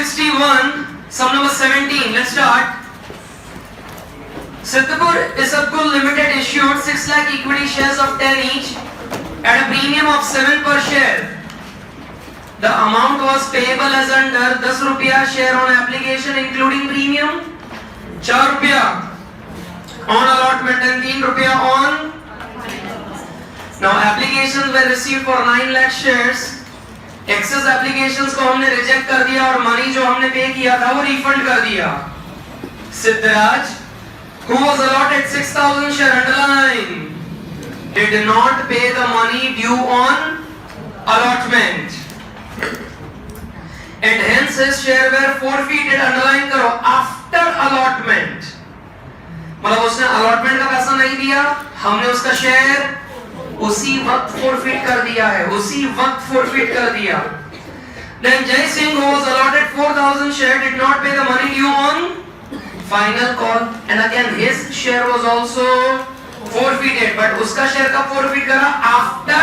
61, sum number 17. Let's start. Siddhapur Isabgul Limited issued 6 lakh equity shares of 10 each at a premium of 7 per share. The amount was payable as under 10 rupiah share on application including premium, 4 rupiah on allotment and 3 rupiah on. Now applications were received for 9 lakh shares. Excess applications को हमने reject कर दिया और money जो हमने पे किया था वो रिफंड कर दिया. Siddharaj, who was allotted 6,000 share, underline, did not pay the money due on allotment and hence his share were forfeited. underline करो, after allotment. मतलब उसने allotment का पैसा नहीं दिया, हमने उसका शेयर उसी वक्त forfeit कर दिया है, उसी वक्त forfeit कर दिया. Then Jai Singh, who was allotted 4,000 share, did not pay the money due on final call and again his share was also forfeited, but उसका share कब forfeit करा? After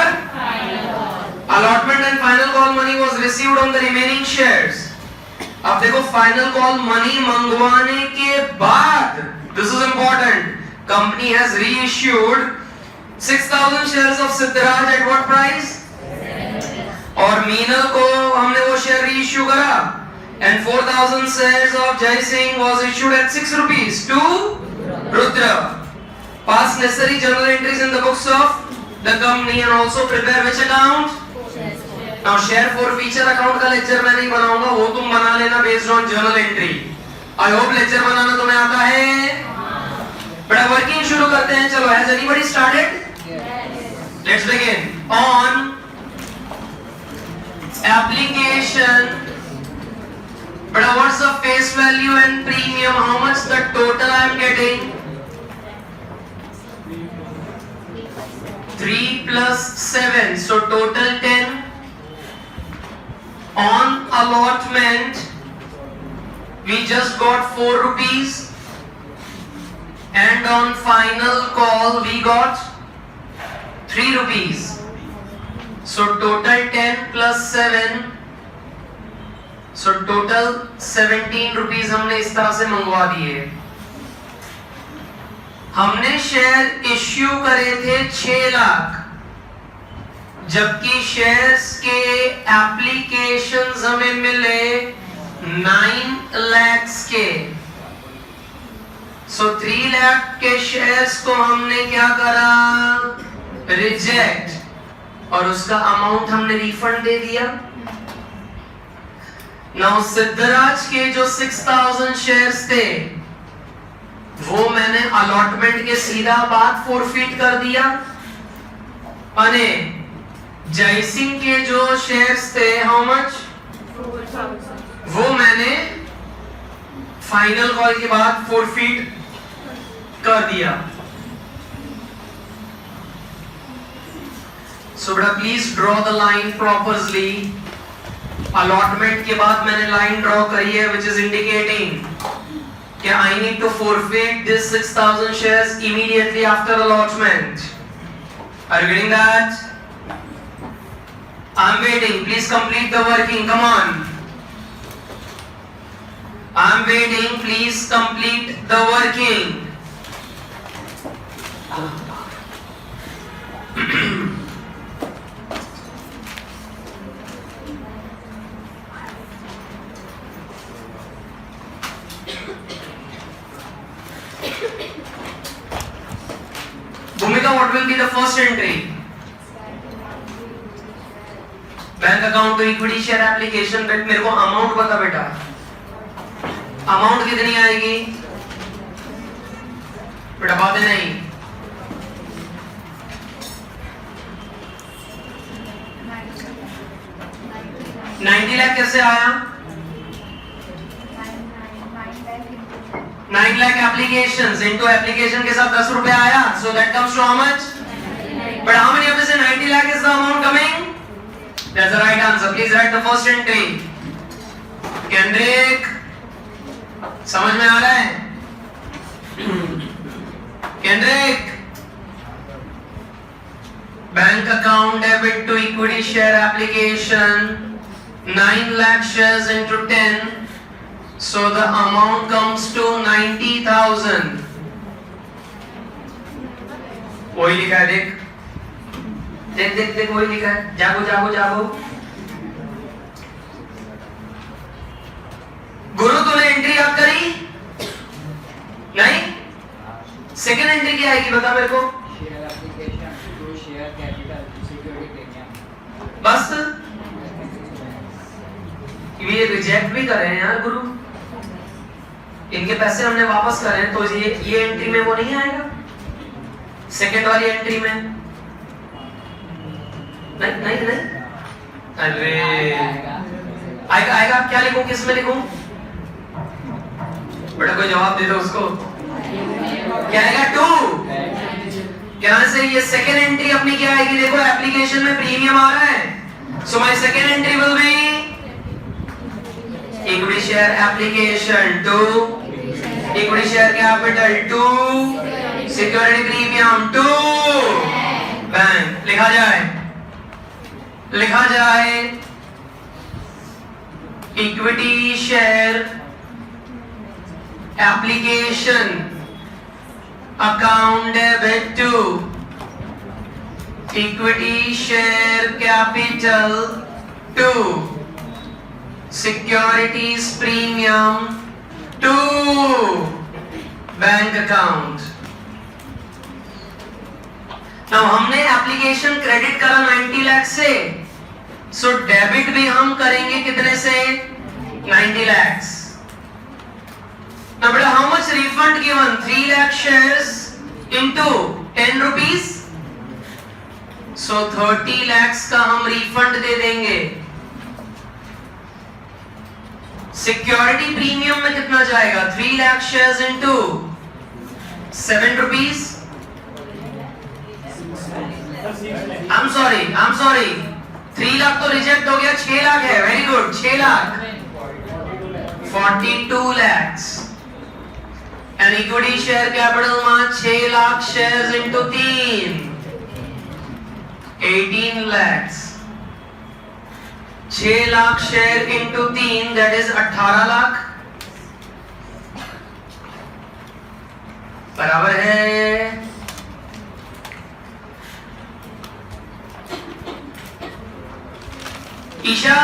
allotment and final call money was received on the remaining shares. अब देखो final call money मंगवाने के बाद, this is important, company has reissued 6,000 shares of Siddharaj at what price? और मीनल को हमने वो शेयर रीइश्यू करा and 4,000 shares of Jai Singh was issued at 6 rupees to Rudra. Pass necessary journal entries in the books of the company and also prepare which account? Now share forfeiture account का lecture मैं नहीं बनाऊंगा, वो तुम बना लेना based on journal entry. I hope lecture बनाना तुम्हें आता है. बड़ा वर्किंग शुरू करते हैं. चलो, has anybody started? Let's begin. On application, but what's the face value and premium? How much the total I am getting? 3 plus 7, so total 10. On allotment, we just got 4 rupees, and on final call we got 3 rupees. So total 10 plus 7, so total 17 rupees हमने इस तरह से मंगवा दिए. हमने share issue करे थे 6 लाख, जबकि शेयर्स के एप्लीकेशंस हमें मिले 9 lakhs के. So 3 lakh के शेयर्स को हमने क्या करा? रिजेक्ट, और उसका अमाउंट हमने रिफंड दे दिया. नाउ सिद्धराज के जो 6,000 शेयर्स थे वो मैंने अलॉटमेंट के सीधा बाद फॉरफिट कर दिया. अने जय सिंह के जो शेयर्स थे, हाउ मच, वो मैंने फाइनल कॉल के बाद फॉरफिट कर दिया. So please draw the line properly. Allotment के बाद मैंने line draw करी है, which is indicating कि I need to forfeit this 6,000 shares immediately after allotment. Are you getting that? I'm waiting. Please complete the working. Come on. I'm waiting. Please complete the working. Bhumika, what will be the first entry? Bank account to equity share application. But मेरे को amount बता बेटा, amount कितनी आएगी बेटा? बातें नहीं. 90 लाख कैसे आया? 9 lakh applications into application के साथ 10 रुपए आया, so that comes to how much? But how many of this 90 lakh is the amount coming? That's the right answer. Please write the first entry. Kendrick, समझ में आ रहा है? Kendrick, bank account debit to equity share application, 9 lakh shares into 10. So the amount comes to 90,000. वही लिखा है, देख देख देख वही लिखा है। जागो जागो जागो। गुरु तूने एंट्री याद करी? नहीं? सेकेंड एंट्री क्या आएगी बता मेरे को? बस ये रिजेक्ट भी कर रहे हैं यार गुरु, इनके पैसे हमने वापस करे हैं, तो ये एंट्री में वो नहीं आएगा, सेकेंड वाली एंट्री में नहीं नहीं नहीं। अरे आएगा आएगा, क्या लिखूं, किस में लिखूं? बेटा कोई जवाब दे दो उसको। क्या आएगा? 2। क्या से ये सेकेंड एंट्री अपनी क्या आएगी? देखो एप्लीकेशन में प्रीमियम आ रहा है, so my second entry will be equity share application 2, equity share capital 2, security premium 2, bank. लिखा जाए equity share application account debit 2, equity share capital 2, securities premium 2, bank account. Now हमने एप्लीकेशन क्रेडिट करा 90 लाख से, so debit भी हम करेंगे कितने से? 90 lakhs। Now बेटा how much refund given? 3 lakh shares into 10 rupees, so 30 lakhs का हम रिफंड दे देंगे। सिक्योरिटी प्रीमियम में कितना जाएगा? 3 lakh shares into 7 rupees। I'm sorry 3 lakh तो रिजेक्ट हो गया, 6 लाख है। Very good, 6 lakh 42 lakhs and equity share capital में 6 lakh shares into 3 18 lakhs, 6 lakh share into 3 that is 18 lakh बराबर है ईशा।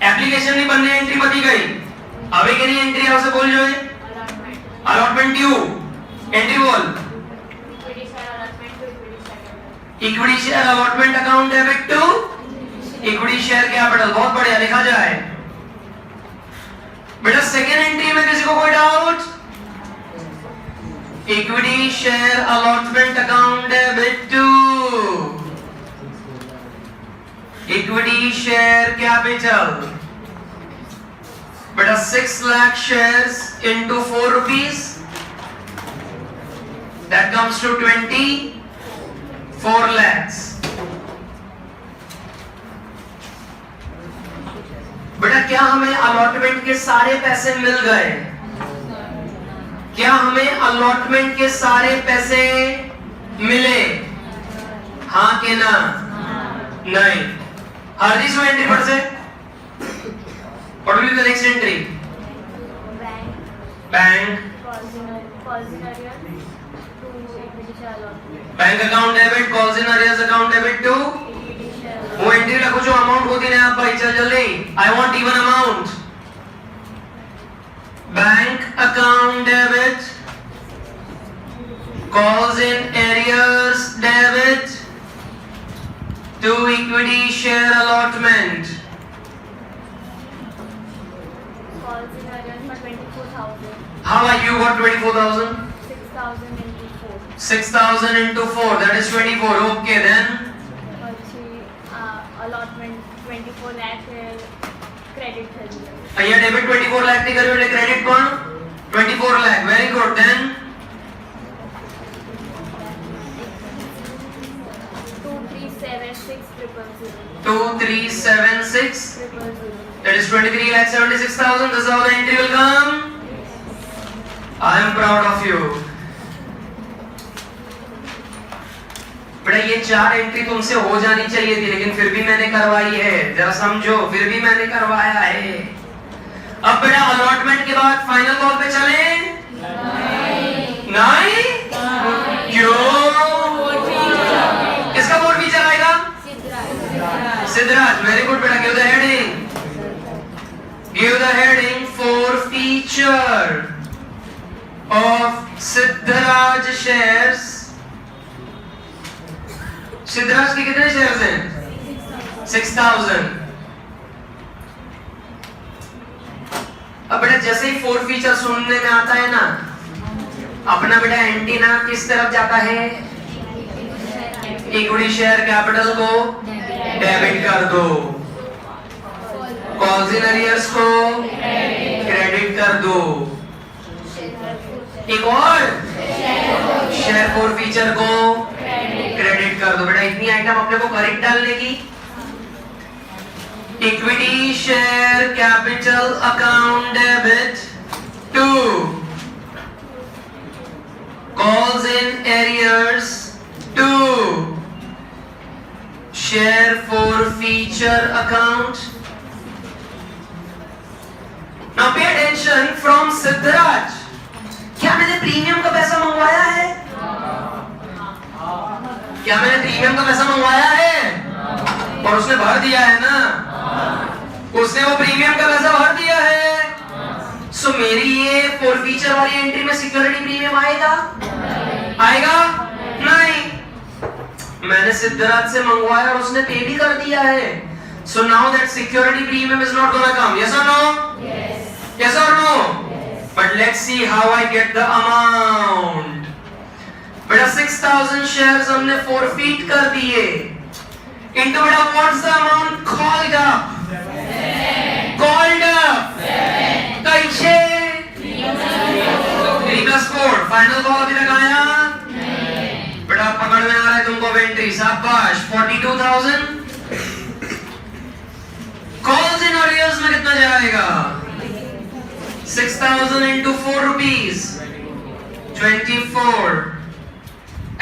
एप्लीकेशन नहीं बनने एंट्री बती गई, अभी के नहीं एंट्री आपसे बोल जो है अलॉटमेंट ड्यू, एंट्री बोल equity share allotment account debit to equity share capital. बहुत बढ़िया, लिखा जाए बेटा। सेकेंड एंट्री में किसी को कोई doubt? Equity share allotment account debit to equity share capital बेटा 6 lakh shares into 4 rupees, that comes to 24 lakhs। बेटा क्या हमें अलॉटमेंट के सारे पैसे मिल गए? क्या हमें अलॉटमेंट के सारे पैसे मिले? हाँ के ना? नहीं। हरदीप सो एंट्री पर से what will be the next entry? Bank account debit, calls in arrears account debit to वो एंट्री रखो जो अमाउंट होती है आप भाई, चल जल्दी। I want even amount। Bank account debit, calls in arrears debit to equity share allotment। How are you got 24,000? 6,000 into 4 that is 24। Okay then allotment 24 lakh credit है। અહીંયા डेबिट 24 लाख થી કર્યું એટલે ક્રેડિટ કોણ? 24 lakh. Very good. then 2376 that is 23,76,000। this is how the entry will come। I am proud of you। बेटा ये 4 entry तुमसे हो जानी चाहिए थी, लेकिन फिर भी मैंने करवाई है, जरा समझो, फिर भी मैंने करवाया है। अब बेटा अलॉटमेंट के बाद फाइनल कॉल पे चले? नहीं। क्यों? किसका फोर फीचर आएगा? सिद्धराज। वेरी गुड बेटा, give the heading, give the heading four feature of Siddharaj shares. Siddharaj के कितने शेयर्स हैं? 6000। अब बेटा जैसे ही फोर फीचर सुनने में आता है ना, अपना बेटा एंटीना किस तरफ जाता है? इक्विटी शेयर कैपिटल को डेबिट कर दो, कॉल्स इन अरियर्स को क्रेडिट कर दो, एक और शेयर फोर फीचर को क्रेडिट कर दो। बेटा इतनी आइटम अपने को करेक्ट डालने की। Equity share capital account debit to calls in arrears to share forfeiture account. Now pay attention from Siddharaj. क्या मैंने प्रीमियम का पैसा मंगवाया है? क्या मैंने प्रीमियम का पैसा मंगवाया है? और उसने भर दिया है ना? उसने वो प्रीमियम का पैसा भर दिया है। सो मेरी ये फॉरफीचर वाली एंट्री में सिक्योरिटी प्रीमियम आएगा? आएगा? नहीं। मैंने सिद्धराज से मंगवाया और उसने पे भी कर दिया है। So now that security premium is not gonna come. Yes और नो? यस और नो? But let's see how I get the amount. बेटा 6000 शेयर्स हमने फॉरफीट कर दिए। इनटू बेटा what's the amount called up? Called up कैसे? 3+4 फाइनल कॉल अभी तक आया? बेटा पकड़ में आ रहा है तुमको एंट्री, शाबाश। 42000 कॉल्स इन अरियर्स में कितना जाएगा? 6000 into 4 rupees 24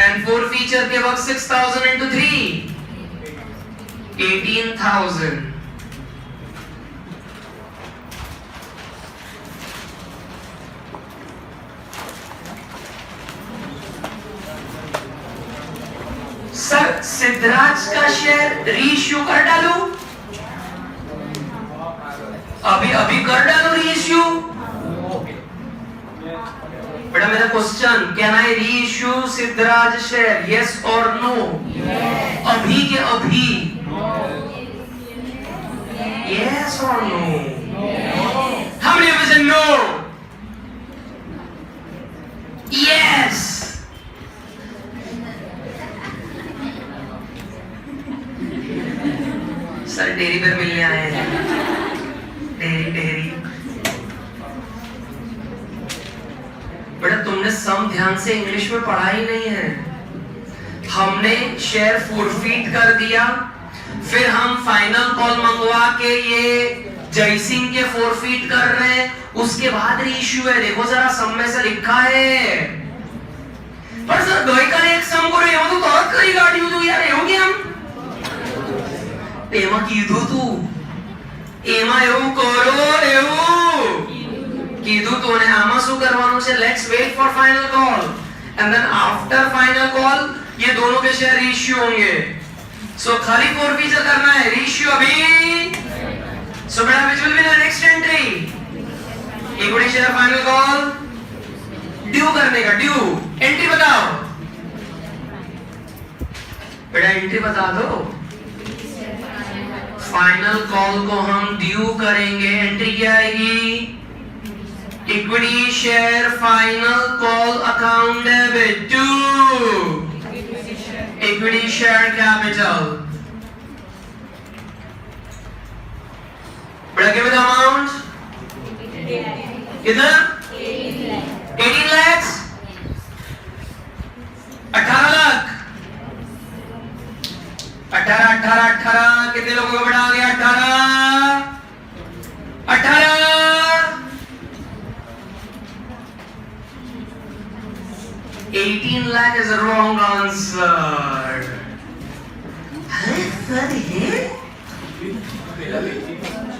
and 4 feature के वक्त 6000 into 3 18,000। सर सिद्धराज का शेयर रीइश्यू कर डालूं? अभी कर डालूं रीइश्यू? बेटा मेरा question, can I reissue Siddhraj share? Yes और नो? अभी के अभी? यस और नो? How many of you say no? Yes. Sir dairy पर मिलने आए हैं। डेयरी। बेटा तुमने सम ध्यान से इंग्लिश में पढ़ा ही नहीं है। हमने शेयर फॉरफीट कर दिया, फिर हम फाइनल कॉल मंगवा के ये जयसिंह के फॉरफीट कर रहे हैं, उसके बाद रीइश्यू है। देखो जरा सम में से लिखा है। पर सर गई का एक सम को रे हो तो कई गाड़ी हो यार होगी हम एमा कीधु तू एमा એવું કરો એવું કીધું તો ને આમાં શું કરવાનું છે? Let's wait for final call and then after final call ये दोनों के शेयर रीइश्यू होंगे। सो खाली फॉरफीचर करना है, रीइश्यू अभी। सो बेटा which will be the next entry? Equity share final call due करने का। ड्यू एंट्री बताओ बेटा, एंट्री बता दो। फाइनल कॉल को हम ड्यू करेंगे। एंट्री क्या आएगी? Equity share final call account debit to equity share capital. बड़ा गिव द अमाउंट कितना? 18 लाख 18 लाख 18 कितने लोगों को बढ़ा गया? 18 18 lakh is a wrong answer.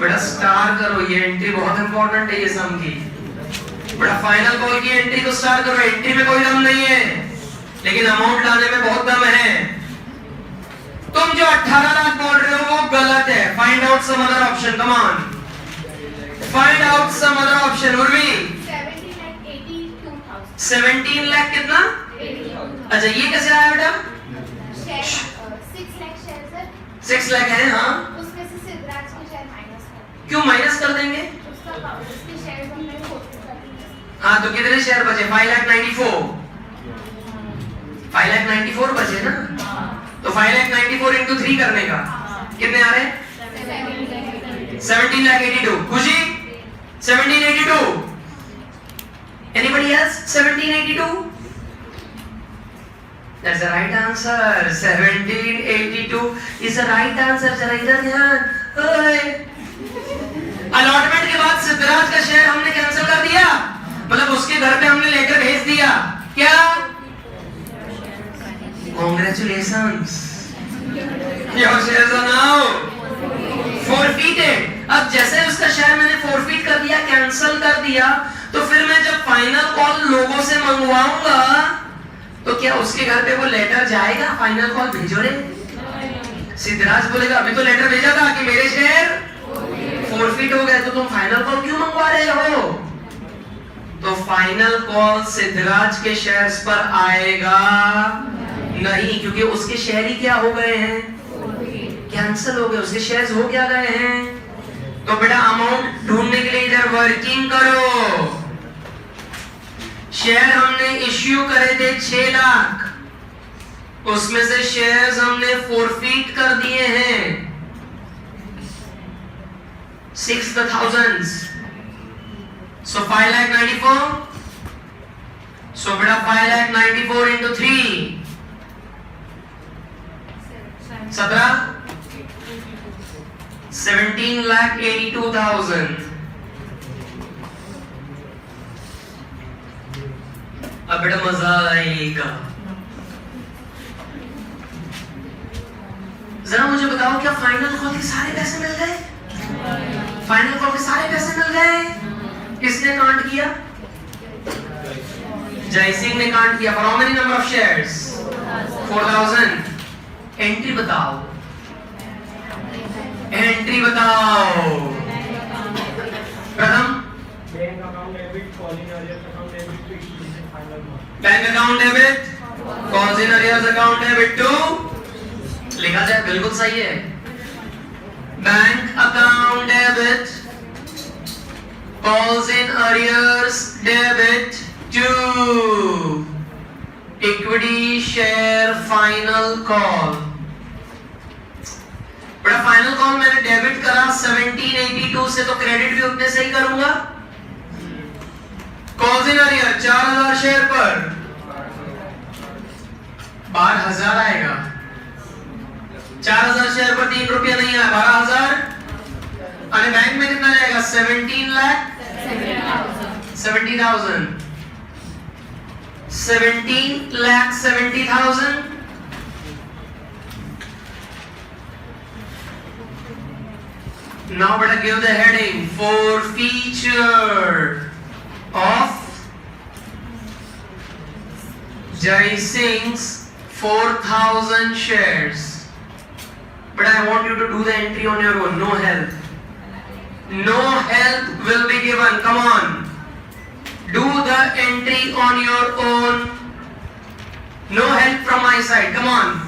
बेटा स्टार करो, ये एंट्री बहुत इंपॉर्टेंट है ये सम की। बेटा फाइनल कॉल की एंट्री को स्टार करो, एंट्री में कोई दम नहीं है लेकिन अमाउंट लाने में बहुत दम है। तुम जो 18 लाख बोल रहे हो वो गलत है। Find out some other option, come on, find out some other option. Urvi 17 lakh कितना? अच्छा ये कैसे आया बेटा? 6 लाख है। हाँ उसमें से सिद्धराज के शेयर माइनस कर, क्यों माइनस कर देंगे? उसके शेयर हमने होते कर। हाँ तो कितने शेयर बचे? 5,94,000 5,94,000 बचे ना। तो 5,94,000 into 3 करने का कितने आ रहे हैं? 17,82,000। खुशी 1782। Anybody else? 1782? That's the right answer. 1782 is the right answer. जरा इधर ध्यान। अलॉटमेंट के बाद सिद्धराज का शेयर हमने कैंसिल कर दिया, मतलब उसके घर पे हमने लेटर भेज दिया। क्या? Congratulations. Your shares are now forfeited. अब जैसे उसका शेयर मैंने forfeit कर दिया, कैंसिल कर दिया, तो फिर मैं जब फाइनल कॉल लोगों से मंगवाऊंगा तो क्या उसके घर पे वो लेटर जाएगा? फाइनल कॉल भेजो रे। सिद्धराज बोलेगा अभी तो लेटर भेजा था कि मेरे शेयर फॉरफिट हो गए, तो तुम फाइनल कॉल क्यों मंगवा रहे हो? तो फाइनल कॉल सिद्धराज के शेयर्स पर आएगा नहीं, क्योंकि उसके शेयर ही क्या हो गए हैं? कैंसिल हो गए, उसके शेयर्स हो क्या गए हैं? तो बेटा अमाउंट ढूंढने के लिए इधर वर्किंग करो। शेयर हमने इश्यू करे थे 6 लाख, उसमें से शेयर्स हमने फॉरफिट कर दिए हैं 6,000। So 5,94,000। So बेटा 5,94,000 into 3 17 17,82,000। अब बेटा मजा आएगा। जरा मुझे बताओ क्या फाइनल कॉल के सारे पैसे मिल गए? फाइनल कॉल के सारे पैसे मिल गए? किसने कांट किया? जय सिंह ने कांट किया। For how many number of shares? 4,000। Entry बताओ, एंट्री बताओ। प्रथम bank account debit, calling arrears account debit to issue final call. Bank account debit, calls in arrears account debit to, लिखा जाए बिल्कुल सही है। Bank account debit, calls in arrears debit to equity share final call. बड़ा final call मैंने debit करा 1782 से, तो क्रेडिट भी उतने से ही करूंगा। कॉल्स इन अरियर 4,000 शेयर पर 12,000 आएगा। 4,000 शेयर पर 3 रुपया नहीं आया, 12,000। और बैंक में कितना जाएगा? 17 lakh 70,000। 17,70,000। Now better give the heading forfeiture of Jai Singh's 4,000 shares. But I want you to do the entry on your own. No help. No help will be given. Come on. Do the entry on your own. No help from my side. Come on.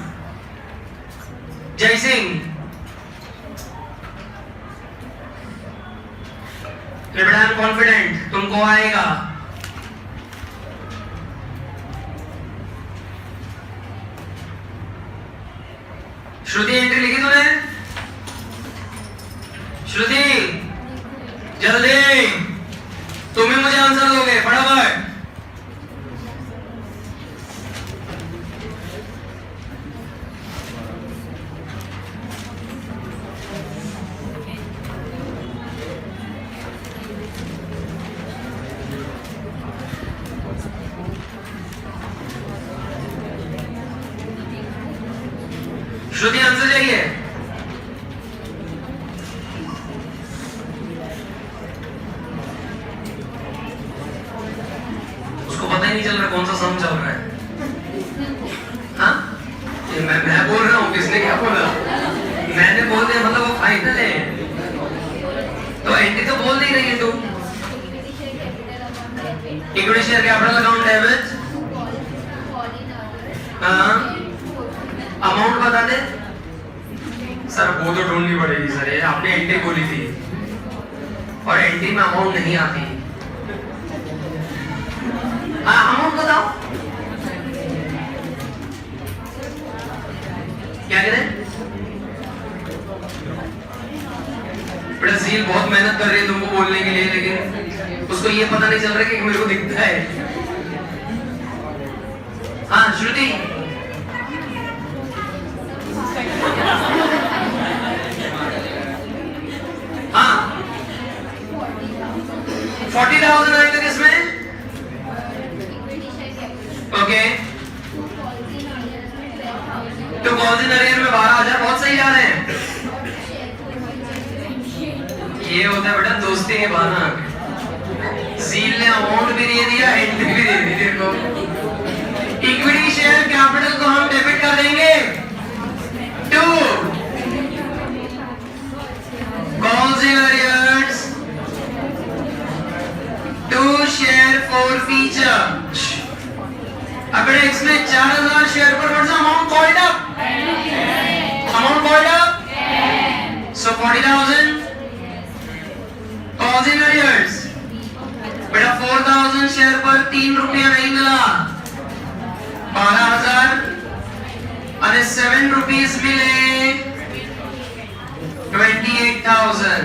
Jai Singh. But I am confident तुमको आएगा। श्रुति entry लिखी तूने? श्रुति जल्दी, तुम ही मुझे answer दोगे फटाफट। श्रुति answer चाहिए? नहीं चल रहा कौन सा सम चल रहा है। हाँ ये मैं बोल रहा हूँ, किसने क्या बोला? मैंने बोल दिया मतलब वो फाइनल है, तो एंटी तो बोल नहीं रही है तू। Equity share capital account debit, हाँ अमाउंट बता दे सर। वो तो ढूंढनी पड़ेगी सर, ये आपने एंटी बोली थी और एंटी में अमाउंट नहीं आती। हाँ अमाउंट बताओ क्या कह रहे हैं? बेटा झील बहुत मेहनत कर रही है तुमको बोलने के लिए, लेकिन उसको ये पता नहीं चल रहा कि मेरे को दिखता है। हाँ श्रुति हाँ 40,000 आएगा किसमें? ओके तो कॉल्स इन अरियर में 12,000 बहुत सही जा रहे हैं। ये होता है बेटा दोस्ती के बहाना। सील ने अमाउंट भी दे दिया, एंट्री भी दे दी। देखो इक्विटी शेयर कैपिटल को हम डेबिट कर देंगे to calls in arrears to share for feature. अब बेटा इसमें 4,000 शेयर पर what's amount called up? Amount called up so 40,000 calls in arrears. बेटा 4,000 शेयर पर 3 रुपया नहीं मिला, 12,000 और 7 रुपीज मिले 28,000।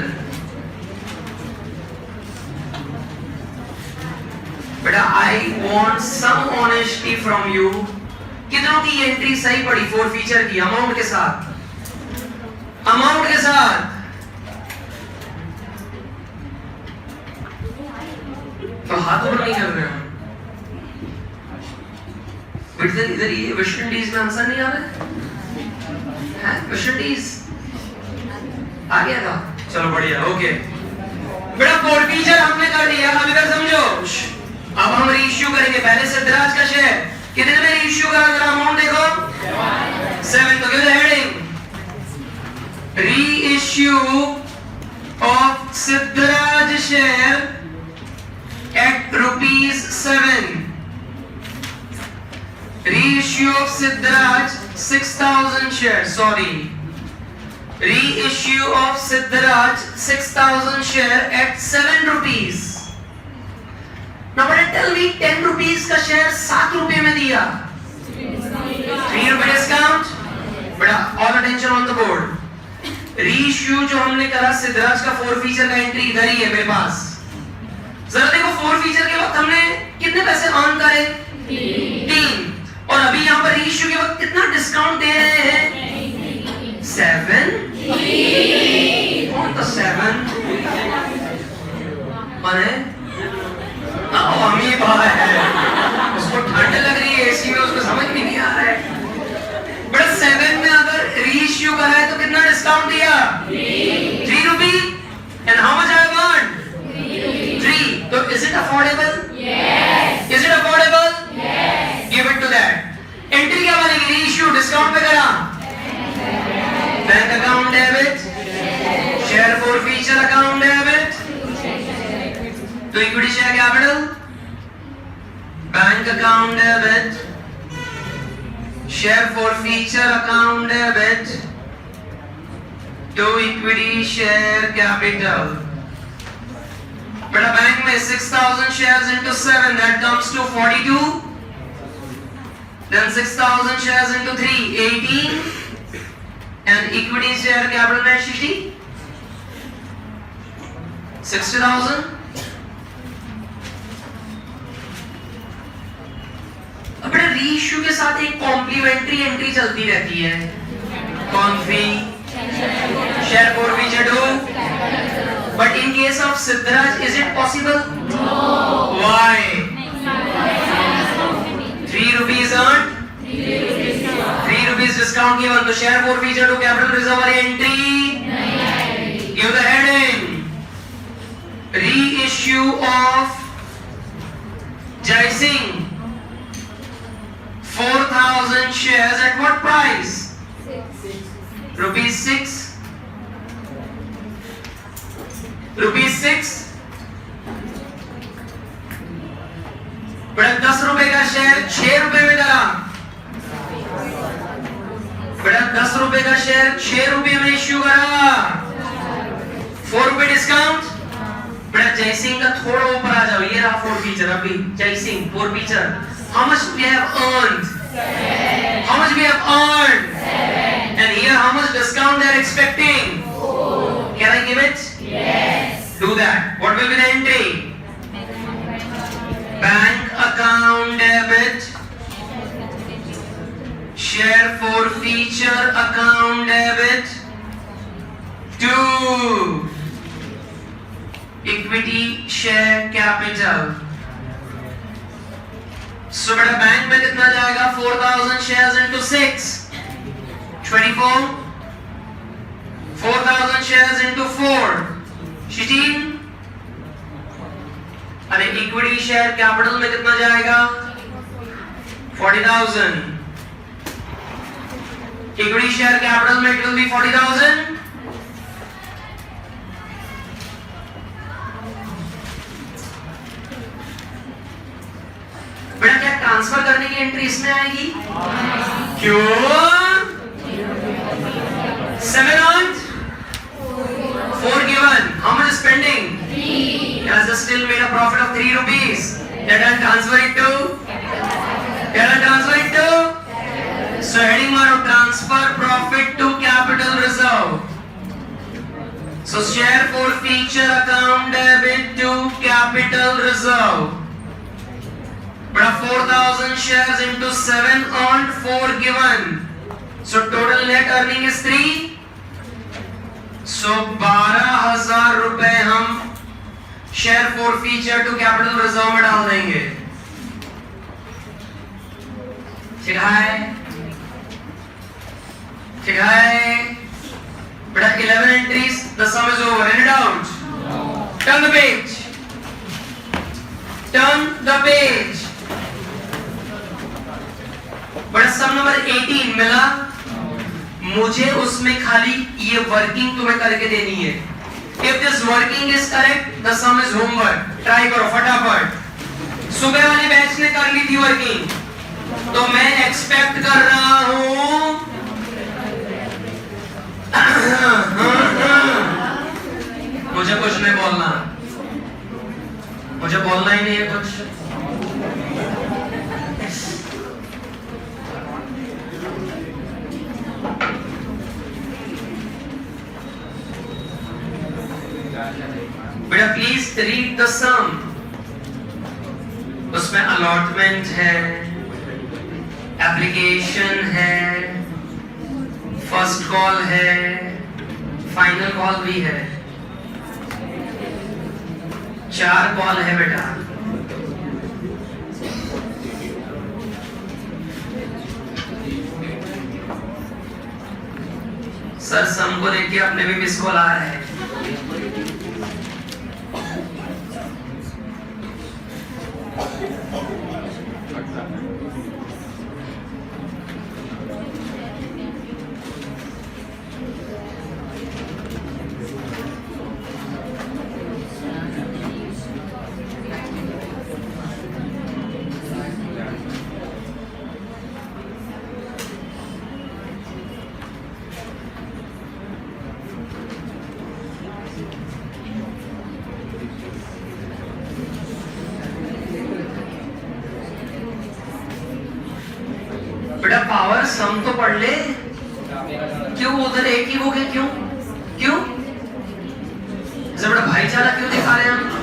बेटा I want some honesty from you. कितनों की एंट्री सही पड़ी फोर फीचर की अमाउंट के साथ? अमाउंट के साथ तो हाथ ऊपर नहीं कर रहे हो। इधर ये वेस्ट इंडीज में आंसर नहीं आ रहा है। वेस्ट इंडीज आ गया था, चलो बढ़िया ओके। बेटा फोर फीचर हमने कर दिया, अब इधर समझो। अब हम रीइश्यू करेंगे। पहले सिद्धराज का शेयर कितने में रीइश्यू करा, जरा अमाउंट देखो 7। तो give the heading reissue of Siddharaj share at rupees 7. Reissue of Siddharaj 6,000 shares. Sorry. Reissue of Siddharaj 6,000 share at 7 rupees. Now, but tell me 10 rupees का शेयर 7 रुपए में दिया. 3 रुपए डिस्काउंट. बड़ा all attention on the board. Reissue जो हमने करा सिद्धराज का 4 फीचर का एंट्री इधर ही है मेरे पास। जरा देखो 4 फीचर के वक्त हमने कितने पैसे अर्न करे? 3। और अभी यहाँ पर रीइश्यू के वक्त कितना डिस्काउंट दे रहे हैं? 7। कौन तो 7 माने अमीर भाई है, उसको ठंड लग रही है एसी में, उसको समझ भी नहीं आ रहा है। बट 7 में अगर रीइश्यू करा है तो कितना डिस्काउंट दिया? 3 rupee. And how much I earn? 3. So is it affordable? Yes. Is it affordable? Yes. Give it to that. Entry क्या बनेगी? Reissue discount पे करा। Bank account debit. Share for feature account debit. तो equity share capital. Bank account debit. Share for feature account debit. To equity share capital. बेटा bank में 6,000 shares into 7 that comes to 42. Then 6,000 shares into 3 18 and equity share capital में 60,000. अब बेटा reissue के साथ एक complementary entry चलती रहती है। कौन सी? Share for feature 2. But in case of Siddharaj, is it possible? No. Why? 3 rupees earned. 3 rupees discount given. तो share for feature to capital reserve वाली entry नहीं आएगी. Give the heading. Reissue of Jai Singh 4,000 shares at what price? Rupees 6. Rupees 6. बेटा 10 रुपए का share 6 रुपए में करा। बेटा 10 रुपए का शेयर 6 रुपए में इश्यू करा। 4 रुपए डिस्काउंट। बेटा जय सिंह का थोड़ा ऊपर आ जाओ, ये रहा 4 फीचर। अभी जय Singh 4 feature. How much we have earned? How much we have earned? And here how much discount they are expecting? Can I give it? Yes. Do that. What will be the entry? Bank account debit. Share forfeiture account debit. 2. Equity share capital. So बेटा bank में कितना जाएगा? 4,000 shares into 6. 24. 4,000 shares into 4. 16. अरे equity share capital में कितना जाएगा? 40,000. Equity share capital में it will be 40,000. बेटा क्या ट्रांसफर करने की एंट्री इसमें आएगी? क्यों? 7 on 4 given. How much is spending? 3. Has still made a profit of 3 rupees. That I'll transfer it to? That I'll transfer it to? So heading मारो transfer profit to capital reserve. So share forfeiture account debit to capital reserve. But 4,000 shares into 7 on 4 given. So total net earning is 3. So 12,000 रुपए हम share forfeiture to capital reserve में डाल देंगे। ठीक है? ठीक है? बेटा 11 entries, the sum is over. Any doubt? Turn the page. Turn the page. बड़ा सम नंबर 18 मिला। मुझे उसमें खाली ये वर्किंग तुम्हें करके देनी है। If this working is correct, the sum is homework. Try करो फटाफट। सुबह वाली बैच ने कर ली थी वर्किंग, तो मैं एक्सपेक्ट कर रहा हूं मुझे कुछ नहीं बोलना, मुझे बोलना ही नहीं है कुछ। बेटा प्लीज रीड द सम। उसमें अलॉटमेंट है, एप्लीकेशन है, फर्स्ट कॉल है, फाइनल कॉल भी है। 4 कॉल है बेटा। सर सम को देखिए, अपने भी मिस कॉल आ रहा है। पावर सम तो पढ़ ले। क्यों उधर एक ही बुक है? क्यों क्यों बड़ा भाईचारा क्यों दिखा रहे हैं हम?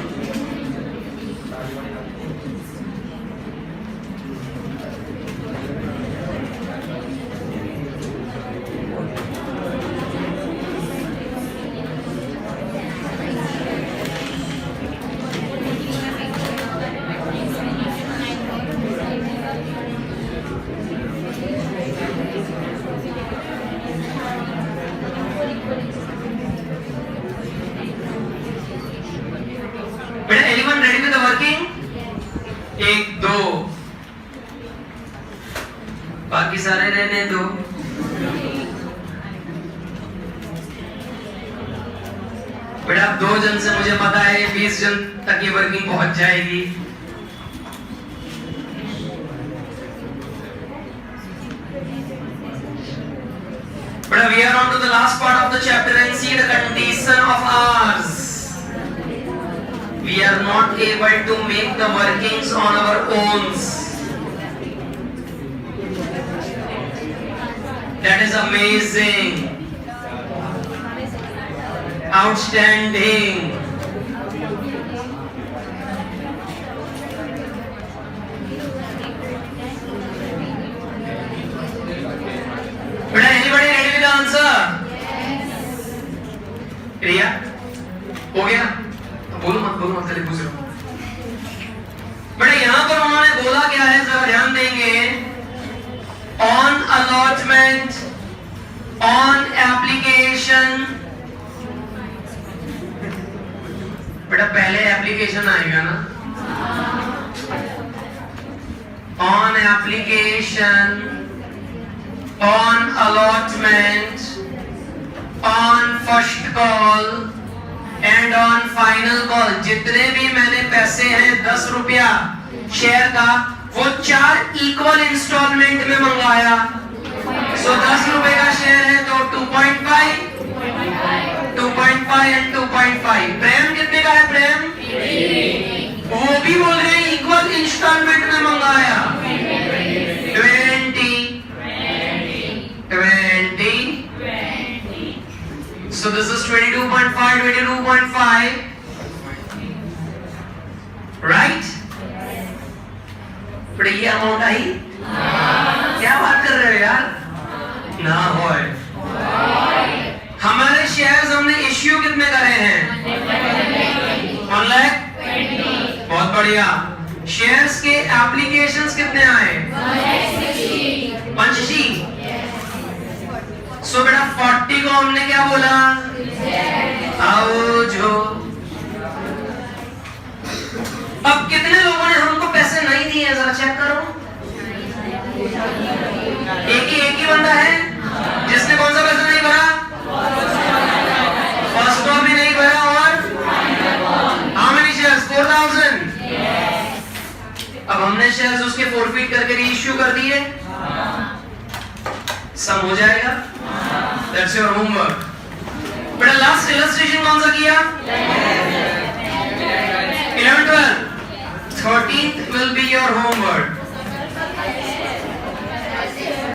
Anyone ready with the working? 1 2 बाकी सारे रहने दो। बेटा 2 जन से मुझे पता है 20 जन तक ये वर्किंग पहुंच जाएगी। But we are on to the last part of the chapter and see the condition of ours. We are not able to make the workings on our own. That is amazing. Outstanding. But anybody ready with the answer? Priya? हो गया? बोलो मत चलिए पूछ रहा हूँ। But यहाँ पर उन्होंने बोला क्या है, जरा ध्यान देंगे। On allotment, on application। बेटा पहले एप्लीकेशन आएगा ना? On application, on allotment, on first call and on final call। जितने भी मैंने पैसे हैं 10 रुपया शेयर का, वो 4 इक्वल इंस्टॉलमेंट में मंगवाया। सो 10 रुपए का शेयर है तो 2.5 एंड 2.5। प्रेम कितने का है? प्रेम वो भी बोल रहे हैं इक्वल इंस्टॉलमेंट में मंगाया। 20। So this is 22.5, right? बड़े ये अमाउंट आई? क्या बात कर रहे हो यार? ना होए। हमारे शेयर्स हमने इश्यू कितने करे हैं? 1 लाख। बहुत बढ़िया। शेयर्स के एप्लीकेशंस कितने आए? 160। सो बेटा 40 को हमने क्या बोला? आओ जो। अब कितने लोगों ने हमको पैसे नहीं दिए, जरा चेक करो। एक ही बंदा है जिसने कौन सा पैसा नहीं भरा? फर्स्ट कॉल भी नहीं भरा। और हाउ मेनी शेयर्स? 4000। अब हमने शेयर्स उसके फोरफीट करके रीइश्यू कर दिए। सम हो जाएगा। That's your homework. बेटा लास्ट इलस्ट्रेशन कौन सा किया? 11, 12. 13th will be your homework.